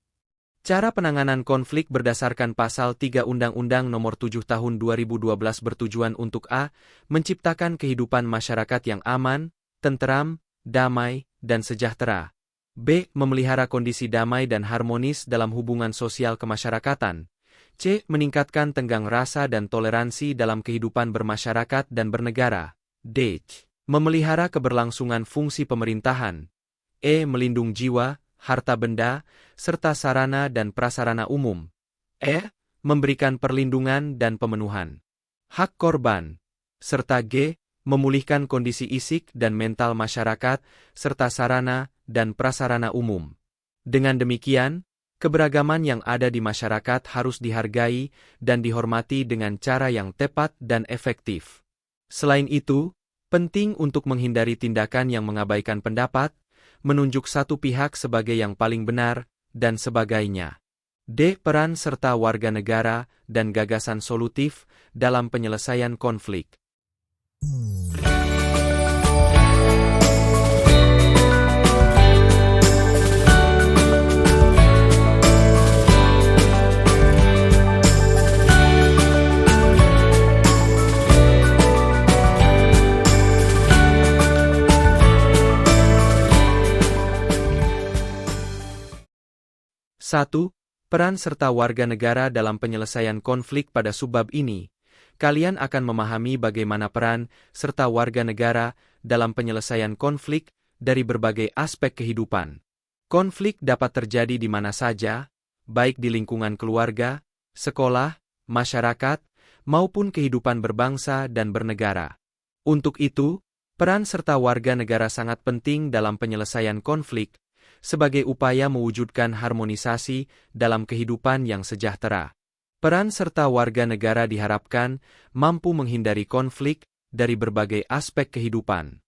Cara penanganan konflik berdasarkan Pasal 3 Undang-Undang Nomor 7 Tahun 2012 bertujuan untuk a. Menciptakan kehidupan masyarakat yang aman, tenteram, damai, dan sejahtera. b. Memelihara kondisi damai dan harmonis dalam hubungan sosial kemasyarakatan. c. Meningkatkan tenggang rasa dan toleransi dalam kehidupan bermasyarakat dan bernegara. d. Memelihara keberlangsungan fungsi pemerintahan. e. Melindung jiwa, harta benda, serta sarana dan prasarana umum. e. Memberikan perlindungan dan pemenuhan hak korban. Serta g. Memulihkan kondisi isik dan mental masyarakat, serta sarana dan prasarana umum. Dengan demikian, keberagaman yang ada di masyarakat harus dihargai dan dihormati dengan cara yang tepat dan efektif. Selain itu, penting untuk menghindari tindakan yang mengabaikan pendapat, menunjuk satu pihak sebagai yang paling benar, dan sebagainya. D. Peran serta warga negara dan gagasan solutif dalam penyelesaian konflik. 1. Peran serta warga negara dalam penyelesaian konflik. Pada subbab ini, kalian akan memahami bagaimana peran serta warga negara dalam penyelesaian konflik dari berbagai aspek kehidupan. Konflik dapat terjadi di mana saja, baik di lingkungan keluarga, sekolah, masyarakat, maupun kehidupan berbangsa dan bernegara. Untuk itu, peran serta warga negara sangat penting dalam penyelesaian konflik, sebagai upaya mewujudkan harmonisasi dalam kehidupan yang sejahtera. Peran serta warga negara diharapkan mampu menghindari konflik dari berbagai aspek kehidupan.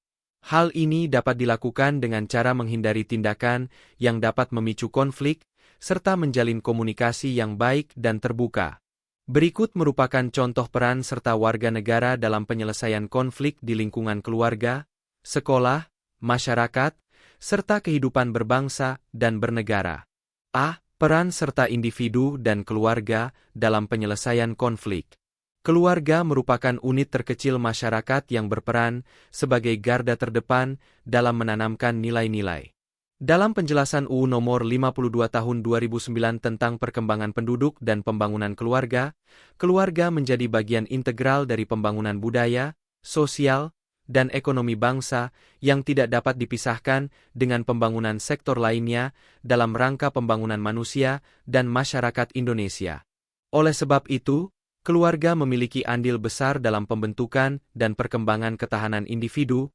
Hal ini dapat dilakukan dengan cara menghindari tindakan yang dapat memicu konflik, serta menjalin komunikasi yang baik dan terbuka. Berikut merupakan contoh peran serta warga negara dalam penyelesaian konflik di lingkungan keluarga, sekolah, masyarakat, serta kehidupan berbangsa dan bernegara. A. Peran serta individu dan keluarga dalam penyelesaian konflik. Keluarga merupakan unit terkecil masyarakat yang berperan sebagai garda terdepan dalam menanamkan nilai-nilai. Dalam penjelasan UU Nomor 52 Tahun 2009 tentang perkembangan penduduk dan pembangunan keluarga, keluarga menjadi bagian integral dari pembangunan budaya, sosial, dan ekonomi bangsa yang tidak dapat dipisahkan dengan pembangunan sektor lainnya dalam rangka pembangunan manusia dan masyarakat Indonesia. Oleh sebab itu, keluarga memiliki andil besar dalam pembentukan dan perkembangan ketahanan individu,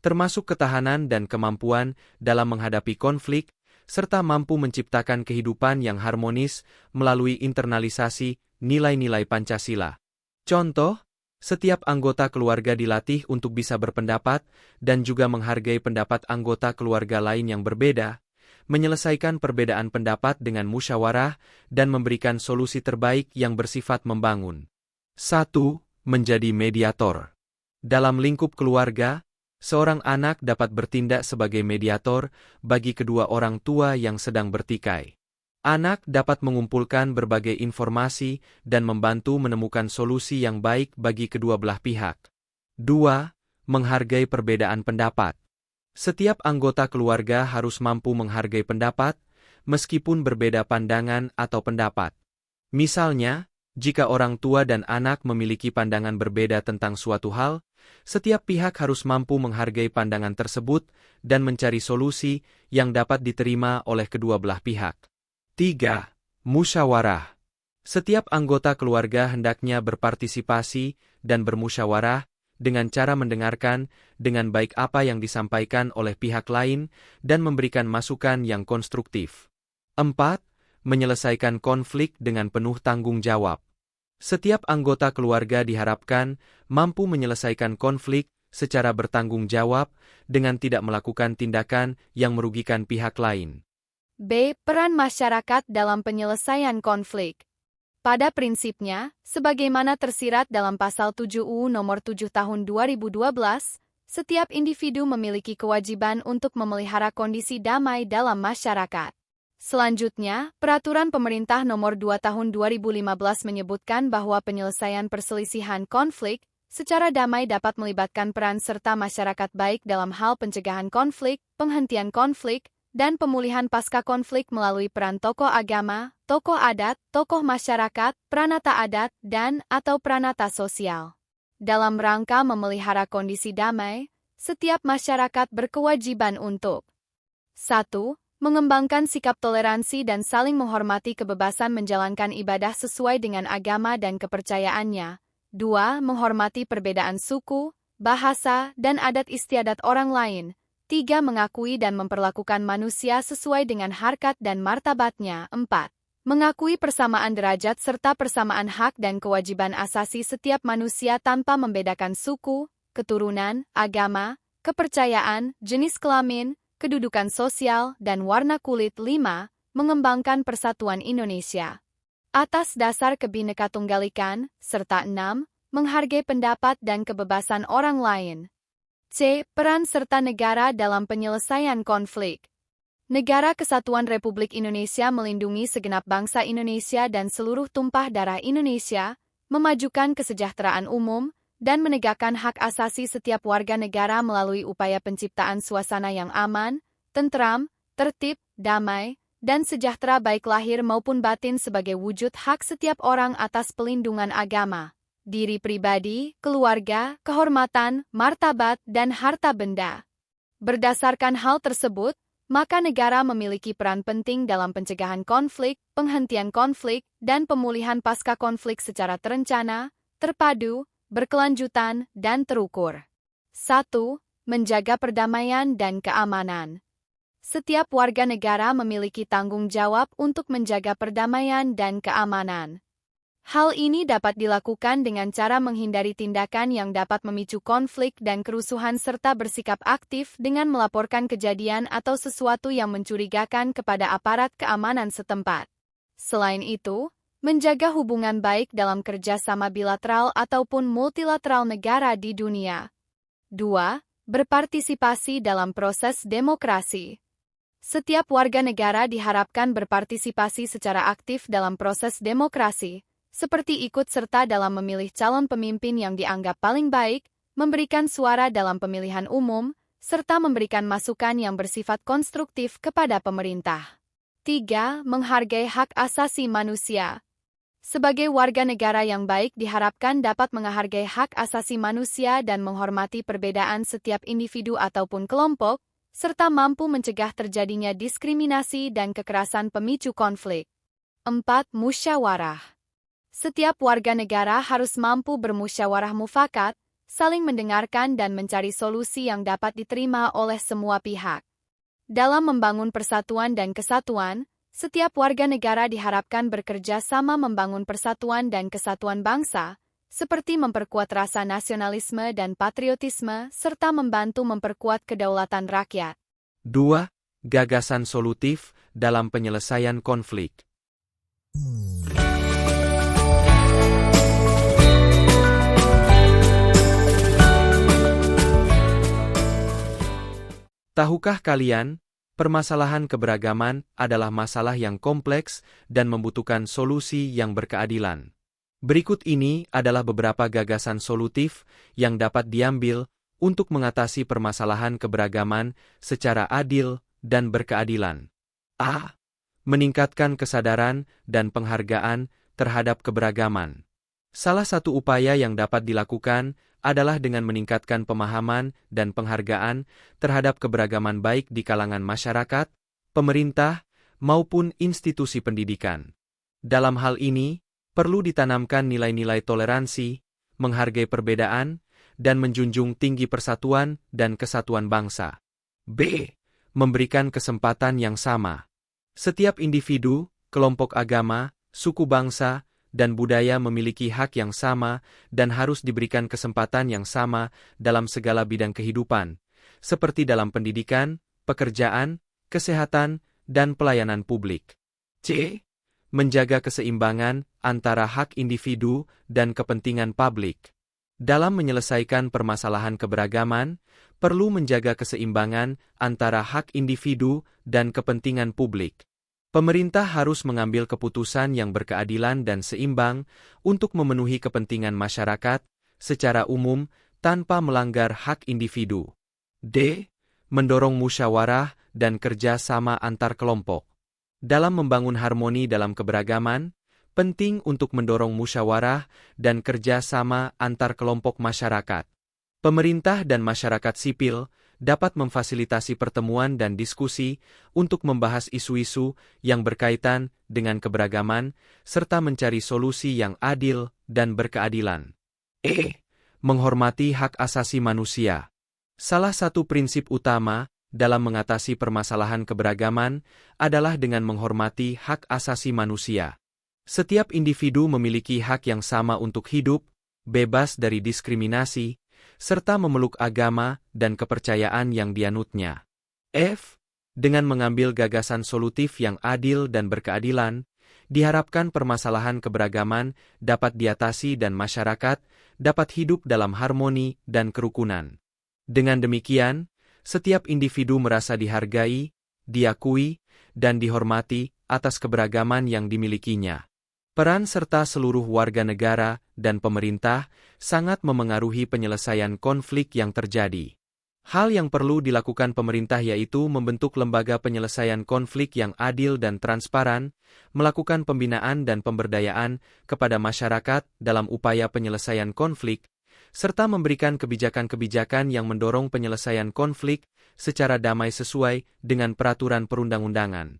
termasuk ketahanan dan kemampuan dalam menghadapi konflik, serta mampu menciptakan kehidupan yang harmonis melalui internalisasi nilai-nilai Pancasila. Contoh, setiap anggota keluarga dilatih untuk bisa berpendapat dan juga menghargai pendapat anggota keluarga lain yang berbeda, menyelesaikan perbedaan pendapat dengan musyawarah, dan memberikan solusi terbaik yang bersifat membangun. 1. Menjadi mediator. Dalam lingkup keluarga, seorang anak dapat bertindak sebagai mediator bagi kedua orang tua yang sedang bertikai. Anak dapat mengumpulkan berbagai informasi dan membantu menemukan solusi yang baik bagi kedua belah pihak. 2. Menghargai perbedaan pendapat. Setiap anggota keluarga harus mampu menghargai pendapat, meskipun berbeda pandangan atau pendapat. Misalnya, jika orang tua dan anak memiliki pandangan berbeda tentang suatu hal, setiap pihak harus mampu menghargai pandangan tersebut dan mencari solusi yang dapat diterima oleh kedua belah pihak. 3. Musyawarah. Setiap anggota keluarga hendaknya berpartisipasi dan bermusyawarah dengan cara mendengarkan dengan baik apa yang disampaikan oleh pihak lain dan memberikan masukan yang konstruktif. 4. Menyelesaikan konflik dengan penuh tanggung jawab. Setiap anggota keluarga diharapkan mampu menyelesaikan konflik secara bertanggung jawab dengan tidak melakukan tindakan yang merugikan pihak lain. B. Peran masyarakat dalam penyelesaian konflik. Pada prinsipnya, sebagaimana tersirat dalam Pasal 7 UU Nomor 7 Tahun 2012, setiap individu memiliki kewajiban untuk memelihara kondisi damai dalam masyarakat. Selanjutnya, Peraturan Pemerintah Nomor 2 Tahun 2015 menyebutkan bahwa penyelesaian perselisihan konflik secara damai dapat melibatkan peran serta masyarakat baik dalam hal pencegahan konflik, penghentian konflik, dan pemulihan pasca konflik melalui peran tokoh agama, tokoh adat, tokoh masyarakat, pranata adat, dan/atau pranata sosial. Dalam rangka memelihara kondisi damai, setiap masyarakat berkewajiban untuk 1. Mengembangkan sikap toleransi dan saling menghormati kebebasan menjalankan ibadah sesuai dengan agama dan kepercayaannya. 2. Menghormati perbedaan suku, bahasa, dan adat istiadat orang lain. 3. Mengakui dan memperlakukan manusia sesuai dengan harkat dan martabatnya. 4. Mengakui persamaan derajat serta persamaan hak dan kewajiban asasi setiap manusia tanpa membedakan suku, keturunan, agama, kepercayaan, jenis kelamin, kedudukan sosial, dan warna kulit. 5. Mengembangkan persatuan Indonesia atas dasar Bhinneka Tunggal Ika, serta 6. Menghargai pendapat dan kebebasan orang lain. C. Peran serta negara dalam penyelesaian konflik. Negara Kesatuan Republik Indonesia melindungi segenap bangsa Indonesia dan seluruh tumpah darah Indonesia, memajukan kesejahteraan umum, dan menegakkan hak asasi setiap warga negara melalui upaya penciptaan suasana yang aman, tentram, tertib, damai, dan sejahtera baik lahir maupun batin sebagai wujud hak setiap orang atas pelindungan agama, diri pribadi, keluarga, kehormatan, martabat, dan harta benda. Berdasarkan hal tersebut, maka negara memiliki peran penting dalam pencegahan konflik, penghentian konflik, dan pemulihan pasca konflik secara terencana, terpadu, berkelanjutan, dan terukur. 1. Menjaga perdamaian dan keamanan. Setiap warga negara memiliki tanggung jawab untuk menjaga perdamaian dan keamanan. Hal ini dapat dilakukan dengan cara menghindari tindakan yang dapat memicu konflik dan kerusuhan serta bersikap aktif dengan melaporkan kejadian atau sesuatu yang mencurigakan kepada aparat keamanan setempat. Selain itu, menjaga hubungan baik dalam kerjasama bilateral ataupun multilateral negara di dunia. 2. Berpartisipasi dalam proses demokrasi. Setiap warga negara diharapkan berpartisipasi secara aktif dalam proses demokrasi, seperti ikut serta dalam memilih calon pemimpin yang dianggap paling baik, memberikan suara dalam pemilihan umum, serta memberikan masukan yang bersifat konstruktif kepada pemerintah. 3. Menghargai hak asasi manusia. Sebagai warga negara yang baik diharapkan dapat menghargai hak asasi manusia dan menghormati perbedaan setiap individu ataupun kelompok, serta mampu mencegah terjadinya diskriminasi dan kekerasan pemicu konflik. 4. Musyawarah. Setiap warga negara harus mampu bermusyawarah mufakat, saling mendengarkan dan mencari solusi yang dapat diterima oleh semua pihak. Dalam membangun persatuan dan kesatuan, setiap warga negara diharapkan bekerja sama membangun persatuan dan kesatuan bangsa, seperti memperkuat rasa nasionalisme dan patriotisme, serta membantu memperkuat kedaulatan rakyat. 2. Gagasan solutif dalam penyelesaian konflik. Tahukah kalian, permasalahan keberagaman adalah masalah yang kompleks dan membutuhkan solusi yang berkeadilan. Berikut ini adalah beberapa gagasan solutif yang dapat diambil untuk mengatasi permasalahan keberagaman secara adil dan berkeadilan. A. Meningkatkan kesadaran dan penghargaan terhadap keberagaman. Salah satu upaya yang dapat dilakukan adalah dengan meningkatkan pemahaman dan penghargaan terhadap keberagaman baik di kalangan masyarakat, pemerintah, maupun institusi pendidikan. Dalam hal ini, perlu ditanamkan nilai-nilai toleransi, menghargai perbedaan, dan menjunjung tinggi persatuan dan kesatuan bangsa. B. Memberikan kesempatan yang sama. Setiap individu, kelompok agama, suku bangsa, dan budaya memiliki hak yang sama dan harus diberikan kesempatan yang sama dalam segala bidang kehidupan, seperti dalam pendidikan, pekerjaan, kesehatan, dan pelayanan publik. C. Menjaga keseimbangan antara hak individu dan kepentingan publik. Dalam menyelesaikan permasalahan keberagaman, perlu menjaga keseimbangan antara hak individu dan kepentingan publik. Pemerintah harus mengambil keputusan yang berkeadilan dan seimbang untuk memenuhi kepentingan masyarakat secara umum tanpa melanggar hak individu. D. Mendorong musyawarah dan kerja sama antar kelompok. Dalam membangun harmoni dalam keberagaman, penting untuk mendorong musyawarah dan kerja sama antar kelompok masyarakat. Pemerintah dan masyarakat sipil dapat memfasilitasi pertemuan dan diskusi untuk membahas isu-isu yang berkaitan dengan keberagaman, serta mencari solusi yang adil dan berkeadilan. E. Menghormati hak asasi manusia. Salah satu prinsip utama dalam mengatasi permasalahan keberagaman adalah dengan menghormati hak asasi manusia. Setiap individu memiliki hak yang sama untuk hidup, bebas dari diskriminasi, serta memeluk agama dan kepercayaan yang dianutnya. F. Dengan mengambil gagasan solutif yang adil dan berkeadilan, diharapkan permasalahan keberagaman dapat diatasi dan masyarakat dapat hidup dalam harmoni dan kerukunan. Dengan demikian, setiap individu merasa dihargai, diakui, dan dihormati atas keberagaman yang dimilikinya. Peran serta seluruh warga negara dan pemerintah sangat memengaruhi penyelesaian konflik yang terjadi. Hal yang perlu dilakukan pemerintah yaitu membentuk lembaga penyelesaian konflik yang adil dan transparan, melakukan pembinaan dan pemberdayaan kepada masyarakat dalam upaya penyelesaian konflik, serta memberikan kebijakan-kebijakan yang mendorong penyelesaian konflik secara damai sesuai dengan peraturan perundang-undangan.